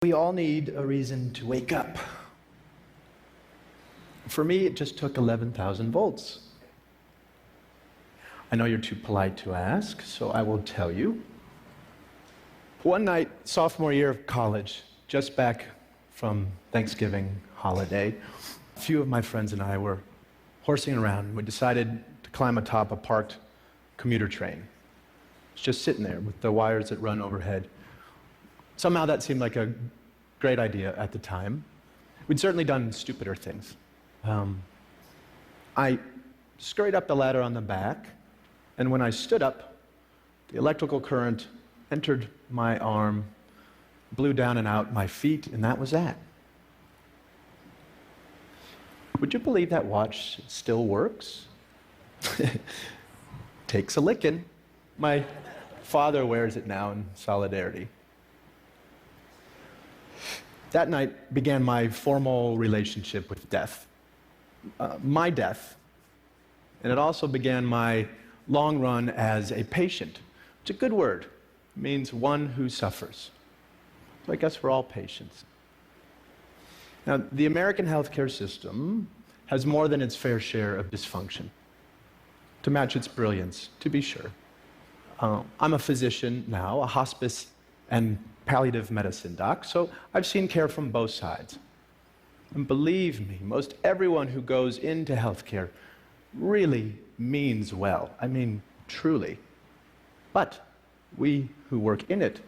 We all need a reason to wake up. For me, it just took 11,000 volts. I know you're too polite to ask, so I will tell you. One night, sophomore year of college, just back from Thanksgiving holiday, a few of my friends and I were horsing around. We decided to climb atop a parked commuter train. It's just sitting there with the wires that run overhead. Somehow that seemed like a great idea at the time. We'd certainly done stupider things. I scurried up the ladder on the back, and when I stood up, the electrical current entered my arm, blew down and out my feet, and that was that. Would you believe that watch still works? Takes a licking. My father wears it now in solidarity. That night began my formal relationship with death. My death. And it also began my long run as a patient. It's a good word. It means one who suffers. So I guess we're all patients. Now, the American healthcare system has more than its fair share of dysfunction, to match its brilliance, to be sure. I'm a physician now, a hospice and palliative medicine doc, so I've seen care from both sides. And believe me, most everyone who goes into healthcare really means well. I mean, truly. But we who work in it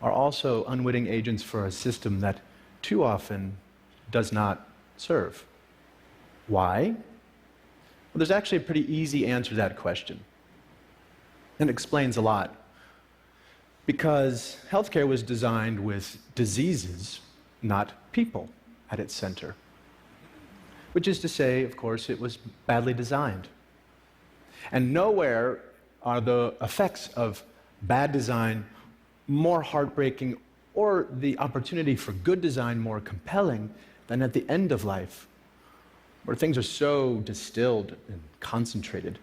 are also unwitting agents for a system that too often does not serve. Why? Well, there's actually a pretty easy answer to that question. And it explains a lot. Because healthcare was designed with diseases, not people, at its center. Which is to say, of course, it was badly designed. And nowhere are the effects of bad design more heartbreaking or the opportunity for good design more compelling than at the end of life, where things are so distilled and concentrated.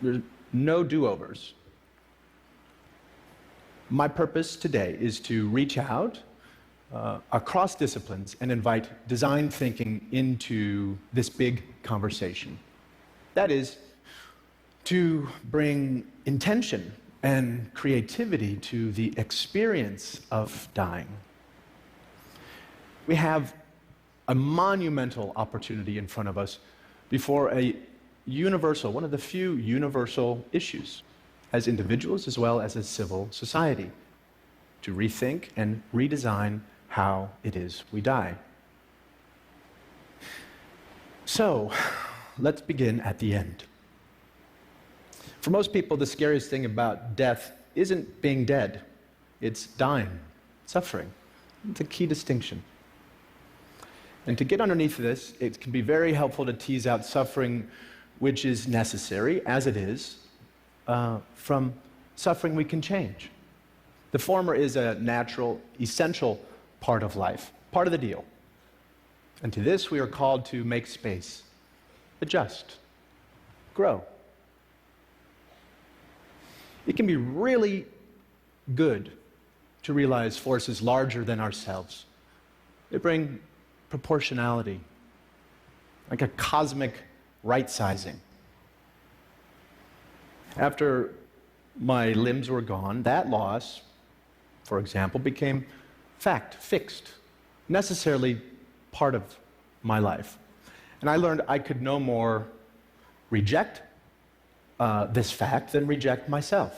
There's no do-overs. My purpose today is to reach out across disciplines and invite design thinking into this big conversation. That is, to bring intention and creativity to the experience of dying. We have a monumental opportunity in front of us before a universal, one of the few universal issues, as individuals as well as a civil society, to rethink and redesign how it is we die. So, let's begin at the end. For most people, the scariest thing about death isn't being dead, it's dying, suffering. It's a key distinction. And to get underneath this, it can be very helpful to tease out suffering which is necessary, as it is, from suffering we can change. The former is a natural, essential part of life, part of the deal. And to this we are called to make space, adjust, grow. It can be really good to realize forces larger than ourselves. They bring proportionality, like a cosmic right-sizing. After my limbs were gone, that loss, for example, became fact, fixed, necessarily part of my life. And I learned I could no more reject this fact than reject myself.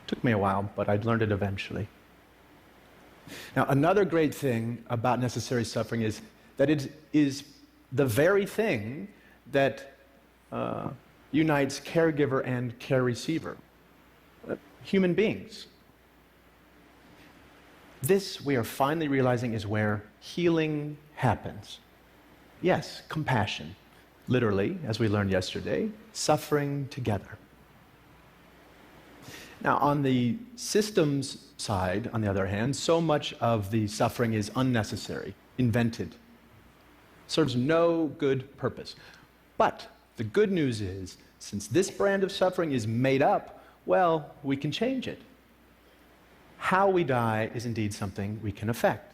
It took me a while, but I'd learned it eventually. Now, another great thing about necessary suffering is that it is the very thing that unites caregiver and care receiver, human beings. This, we are finally realizing, is where healing happens. Yes, compassion. Literally, as we learned yesterday, suffering together. Now, on the systems side, on the other hand, so much of the suffering is unnecessary, invented, serves no good purpose. But the good news is, since this brand of suffering is made up, well, we can change it. how we die is indeed something we can affect.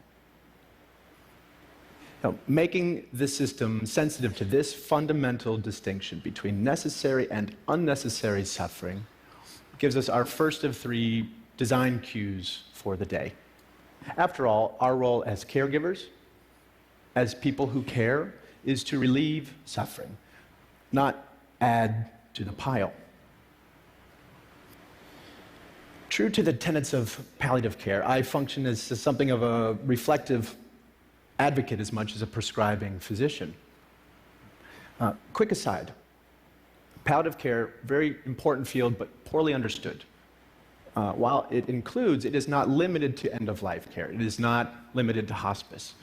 Now, making the system sensitive to this fundamental distinction between necessary and unnecessary suffering gives us our first of 3 design cues for the day. After all, our role as caregivers, as people who care, is to relieve suffering, not add to the pile. True to the tenets of palliative care, I function as something of a reflective advocate as much as a prescribing physician. Quick aside, palliative care, very important field, but poorly understood. While it includes, it is not limited to end-of-life care. It is not limited to hospice.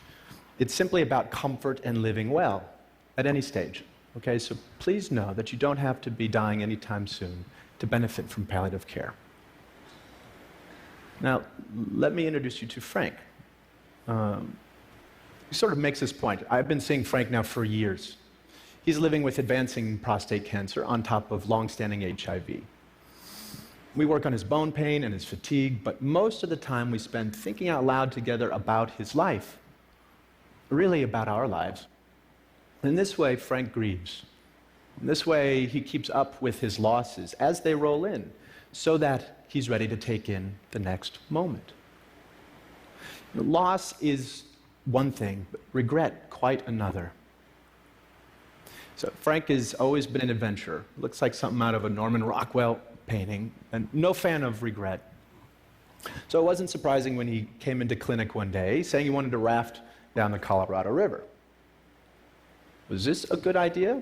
It's simply about comfort and living well at any stage. Okay, so please know that you don't have to be dying anytime soon to benefit from palliative care. Now, let me introduce you to Frank. He sort of makes this point. I've been seeing Frank now for years. He's living with advancing prostate cancer on top of long-standing HIV. We work on his bone pain and his fatigue, but most of the time we spend thinking out loud together about his life, really about our lives. In this way, Frank grieves. In this way, he keeps up with his losses as they roll in, so that he's ready to take in the next moment. Loss is one thing, but regret quite another. So Frank has always been an adventurer. Looks like something out of a Norman Rockwell painting, and no fan of regret. So it wasn't surprising when he came into clinic one day saying he wanted to raft down the Colorado River. Was this a good idea?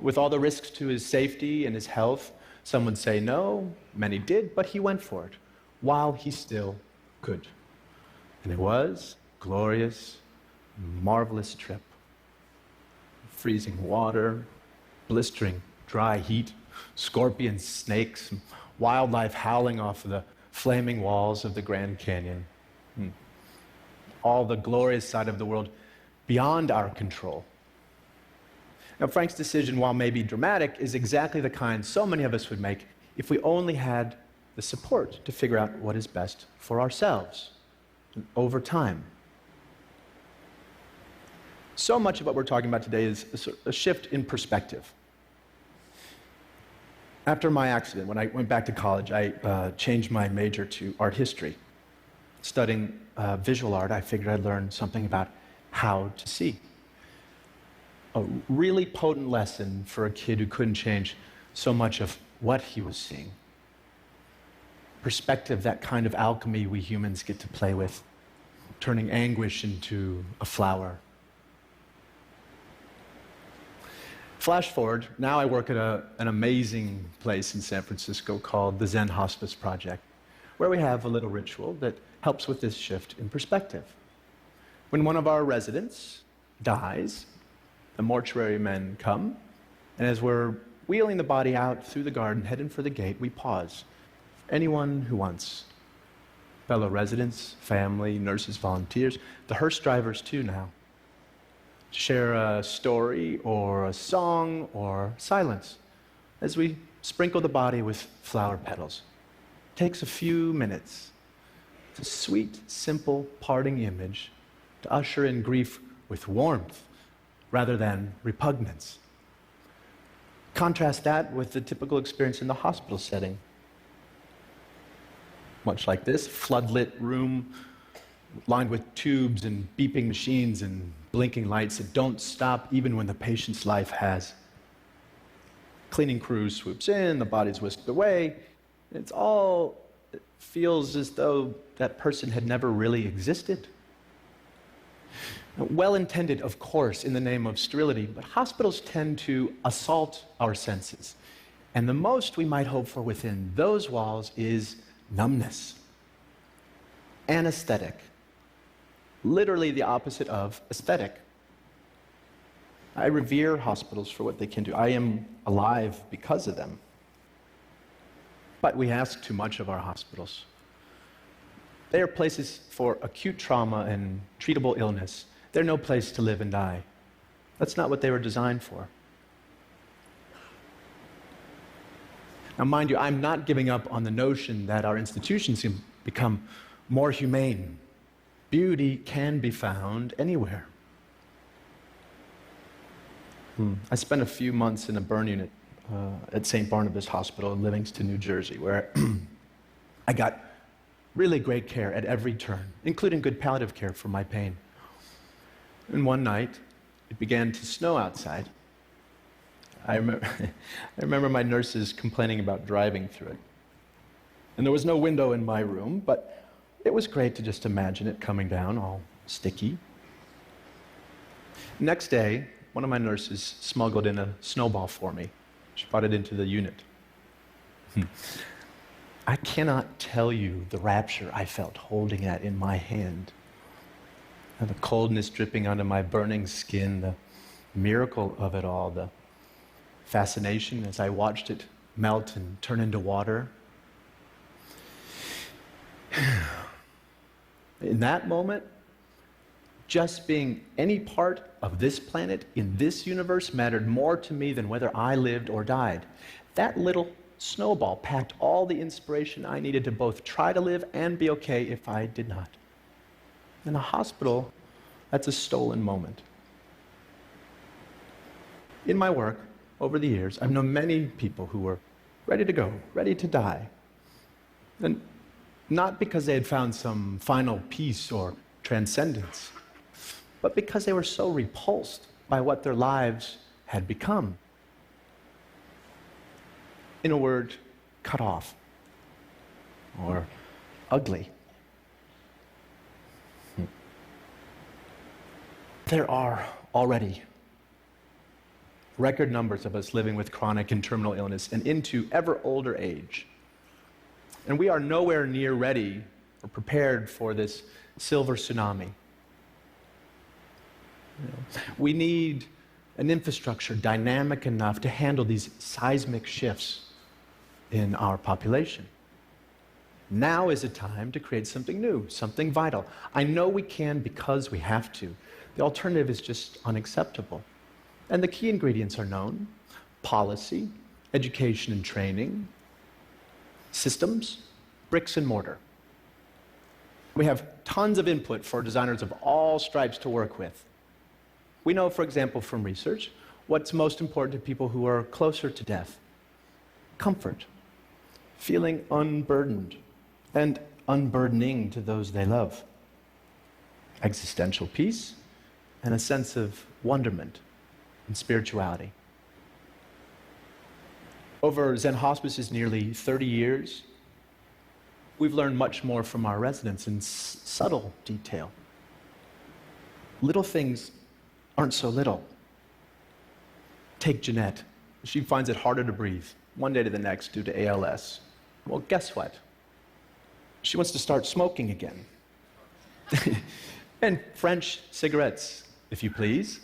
With all the risks to his safety and his health, some would say no, many did, but he went for it while he still could. And it was a glorious, marvelous trip. Freezing water, blistering dry heat, scorpions, snakes, wildlife howling off the flaming walls of the Grand Canyon. All the glorious side of the world beyond our control. Now, Frank's decision, while maybe dramatic, is exactly the kind so many of us would make if we only had the support to figure out what is best for ourselves over time. So much of what we're talking about today is a shift in perspective. After my accident, when I went back to college, I changed my major to art history. Studying visual art, I figured I'd learn something about how to see. A really potent lesson for a kid who couldn't change so much of what he was seeing. Perspective, that kind of alchemy we humans get to play with, turning anguish into a flower. Flash forward, now I work at an amazing place in San Francisco called the Zen Hospice Project, where we have a little ritual that helps with this shift in perspective. When one of our residents dies, the mortuary men come, and as we're wheeling the body out through the garden, heading for the gate, we pause. Anyone who wants. Fellow residents, family, nurses, volunteers, the hearse drivers too now. Share a story or a song or silence as we sprinkle the body with flower petals. It takes a few minutes. It's a sweet, simple parting image to usher in grief with warmth rather than repugnance. Contrast that with the typical experience in the hospital setting. Much like this, floodlit room lined with tubes and beeping machines and blinking lights that don't stop even when the patient's life has. Cleaning crew swoops in, the body's whisked away. It feels as though that person had never really existed. Well-intended, of course, in the name of sterility, but hospitals tend to assault our senses. And the most we might hope for within those walls is numbness. Anesthetic. Literally the opposite of aesthetic. I revere hospitals for what they can do. I am alive because of them. But we ask too much of our hospitals. They are places for acute trauma and treatable illness. They're no place to live and die. That's not what they were designed for. Now, mind you, I'm not giving up on the notion that our institutions become more humane. Beauty can be found anywhere. I spent a few months in a burn unit at St. Barnabas Hospital in Livingston, New Jersey, where I got really great care at every turn, including good palliative care for my pain. And one night, it began to snow outside. I remember my nurses complaining about driving through it. And there was no window in my room, but it was great to just imagine it coming down all sticky. Next day, one of my nurses smuggled in a snowball for me. She brought it into the unit. I cannot tell you the rapture I felt holding that in my hand. And the coldness dripping onto my burning skin, the miracle of it all, the fascination as I watched it melt and turn into water. In that moment, just being any part of this planet in this universe mattered more to me than whether I lived or died. That little snowball packed all the inspiration I needed to both try to live and be okay if I did not. In a hospital, that's a stolen moment. In my work, over the years, I've known many people who were ready to go, ready to die. And not because they had found some final peace or transcendence, but because they were so repulsed by what their lives had become. In a word, cut off, or ugly. There are already record numbers of us living with chronic and terminal illness and into ever older age. And we are nowhere near ready or prepared for this silver tsunami. We need an infrastructure dynamic enough to handle these seismic shifts in our population. Now is a time to create something new, something vital. I know we can because we have to. The alternative is just unacceptable. And the key ingredients are known: policy, education and training, systems, bricks and mortar. We have tons of input for designers of all stripes to work with. We know, for example, from research, what's most important to people who are closer to death: comfort, feeling unburdened, and unburdening to those they love, existential peace, and a sense of wonderment and spirituality. Over Zen Hospice's nearly 30 years, we've learned much more from our residents in subtle detail. Little things aren't so little. Take Jeanette. She finds it harder to breathe one day to the next due to ALS. Well, guess what? She wants to start smoking again. And French cigarettes, if you please.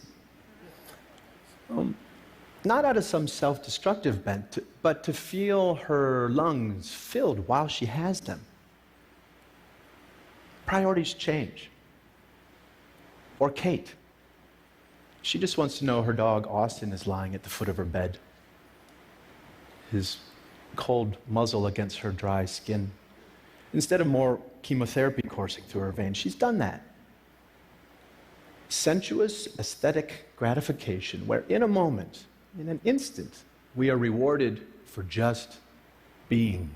Not out of some self-destructive bent, but to feel her lungs filled while she has them. Priorities change. Or Kate. She just wants to know her dog Austin is lying at the foot of her bed, his cold muzzle against her dry skin. Instead of more chemotherapy coursing through her veins, she's done that. Sensuous, aesthetic gratification, where in a moment, in an instant, we are rewarded for just being.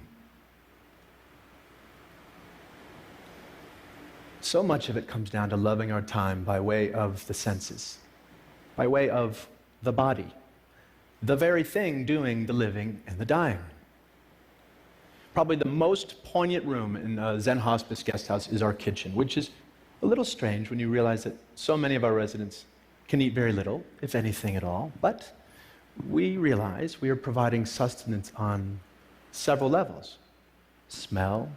So much of it comes down to loving our time by way of the senses, by way of the body, the very thing doing the living and the dying. Probably the most poignant room in a Zen Hospice guest house is our kitchen, which is a little strange when you realize that so many of our residents can eat very little, if anything at all, but we realize we are providing sustenance on several levels: smell,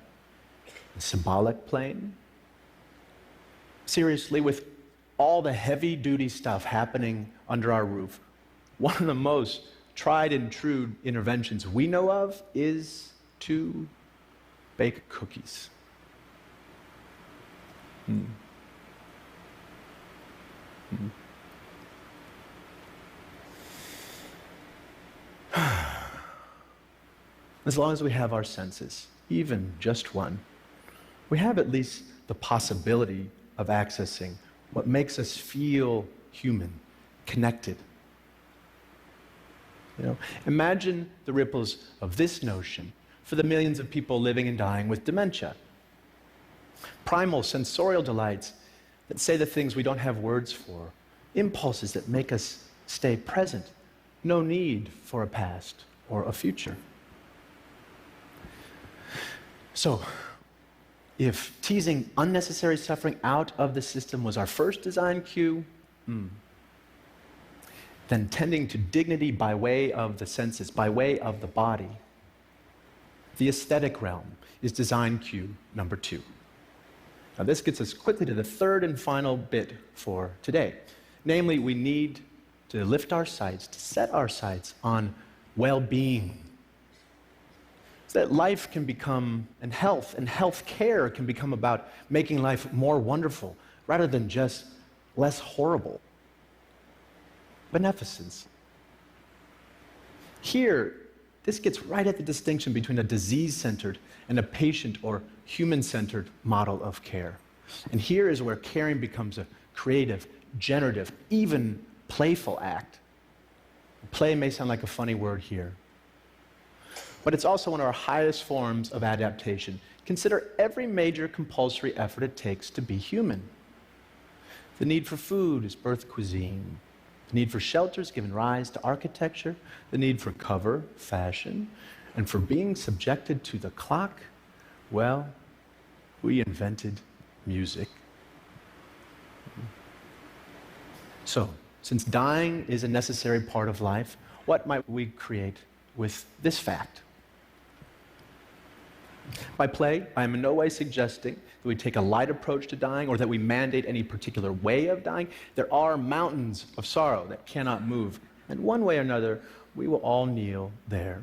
the symbolic plane. Seriously, with all the heavy-duty stuff happening under our roof, one of the most tried and true interventions we know of is to bake cookies. As long as we have our senses, even just one, we have at least the possibility of accessing what makes us feel human, connected. Imagine the ripples of this notion for the millions of people living and dying with dementia. Primal sensorial delights that say the things we don't have words for, impulses that make us stay present, no need for a past or a future. So, if teasing unnecessary suffering out of the system was our first design cue, then tending to dignity by way of the senses, by way of the body, the aesthetic realm is design cue number 2. Now this gets us quickly to the third and final bit for today. Namely, we need to lift our sights, to set our sights on well-being. So that life can become, and health care can become about making life more wonderful rather than just less horrible. Beneficence. Here, this gets right at the distinction between a disease-centered and a patient or human-centered model of care. And here is where caring becomes a creative, generative, even playful act. Play may sound like a funny word here, but it's also one of our highest forms of adaptation. Consider every major compulsory effort it takes to be human. The need for food is birth cuisine. The need for shelter has given rise to architecture. The need for cover, fashion. And for being subjected to the clock, well, we invented music. So, since dying is a necessary part of life, what might we create with this fact? By play, I am in no way suggesting that we take a light approach to dying or that we mandate any particular way of dying. There are mountains of sorrow that cannot move, and one way or another, we will all kneel there.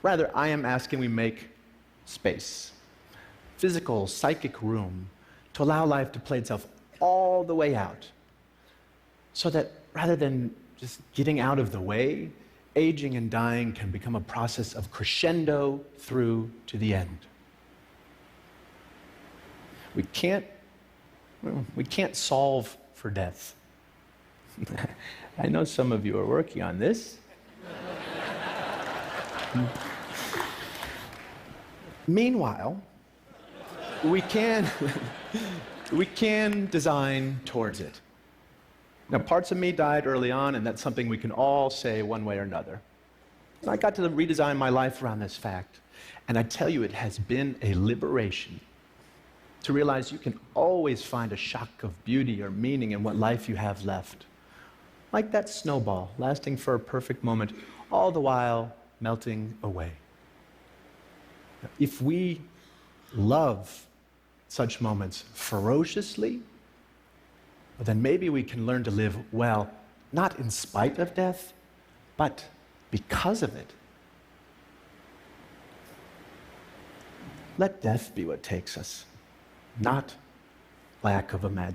Rather, I am asking we make space, physical, psychic room, to allow life to play itself all the way out, so that rather than just getting out of the way, aging and dying can become a process of crescendo through to the end. We can't solve for death. I know some of you are working on this. Meanwhile, we can design towards it. Now, parts of me died early on, and that's something we can all say one way or another. And I got to redesign my life around this fact, and I tell you, it has been a liberation to realize you can always find a shock of beauty or meaning in what life you have left. Like that snowball, lasting for a perfect moment, all the while melting away. If we love such moments ferociously, then maybe we can learn to live well, not in spite of death, but because of it. Let death be what takes us, not lack of imagination.